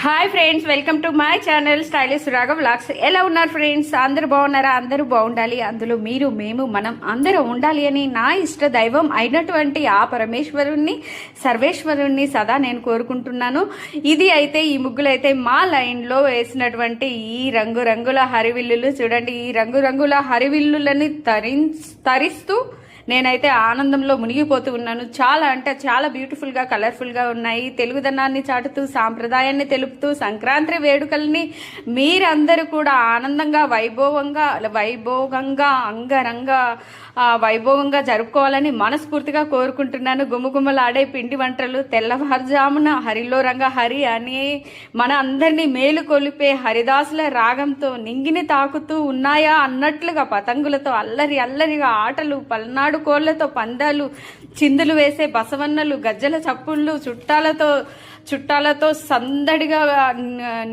Hi friends, welcome to my channel stylish Suraga vlogs. ఎలా ఉన్నారు friends? అందరూ బాగున్నారా? అందరూ బాగుండాలి, అందులో మీరు మేము మనం అందరూ ఉండాలి అని నా ఇష్ట దైవం అయినటువంటి ఆ పరమేశ్వరుణ్ణి సర్వేశ్వరుణ్ణి సదా నేను కోరుకుంటున్నాను. ఇది అయితే ఈ ముగ్గులు అయితే మా లైన్లో వేసినటువంటి ఈ రంగురంగుల హరివిల్లులు చూడండి. ఈ రంగురంగుల హరివిల్లులని తరిస్తూ నేనైతే ఆనందంలో మునిగిపోతూ ఉన్నాను. చాలా అంటే చాలా బ్యూటిఫుల్గా కలర్ఫుల్గా ఉన్నాయి. తెలుగుదనాన్ని చాటుతూ సాంప్రదాయాన్ని తెలుపుతూ సంక్రాంతి వేడుకల్ని మీరందరూ కూడా ఆనందంగా వైభోగంగా అంగరంగ వైభవంగా జరుపుకోవాలని మనస్ఫూర్తిగా కోరుకుంటున్నాను. గుమ్మగుమ్మలాడే పిండి వంటలు, తెల్లవారుజామున హరిలో రంగ హరి అని మన అందరినీ మేలు కొలిపే హరిదాసుల రాగంతో నింగిని తాకుతూ ఉన్నాయా అన్నట్లుగా పతంగులతో అల్లరిగా ఆటలు, పల్నాడు కోళ్లతో పందాలు, చిందులు వేసే బసవన్నలు, గజ్జల చప్పుళ్ళు, చుట్టాలతో సందడిగా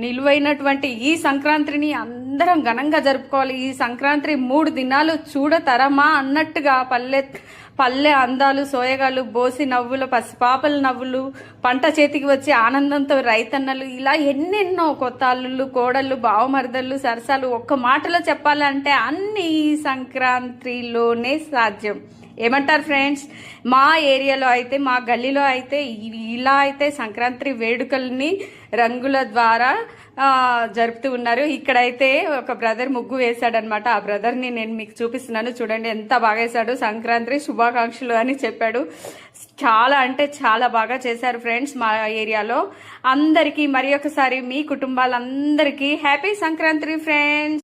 నిలువైనటువంటి ఈ సంక్రాంతిని అందరం ఘనంగా జరుపుకోవాలి. ఈ సంక్రాంతి 3 దినాలు చూడతరమా అన్నట్టుగా పల్లె అందాలు, సోయగాలు, బోసి నవ్వులు, పసిపాపల నవ్వులు, పంట చేతికి వచ్చే ఆనందంతో రైతన్నలు, ఇలా ఎన్నెన్నో కొత్త అల్లుళ్ళు, కోడళ్ళు, బావమరదళ్ళు, సరసాలు ఒక్క మాటలో చెప్పాలంటే అన్ని ఈ సంక్రాంతిలోనే సాధ్యం. ఏమంటారు ఫ్రెండ్స్? మా ఏరియాలో అయితే, మా గల్లీలో అయితే ఇలా అయితే సంక్రాంతి వేడుకల్ని రంగుల ద్వారా జరుపుతూ ఉన్నారు. ఇక్కడైతే ఒక బ్రదర్ ముగ్గు వేశాడనమాట. ఆ బ్రదర్ని నేను మీకు చూపిస్తున్నాను. చూడండి ఎంత బాగా వేశాడు. సంక్రాంతి శుభాకాంక్షలు అని చెప్పాడు. చాలా అంటే చాలా బాగా చేశారు ఫ్రెండ్స్. మా ఏరియాలో అందరికీ మరి ఒకసారి మీ కుటుంబాలందరికీ హ్యాపీ సంక్రాంతి ఫ్రెండ్స్.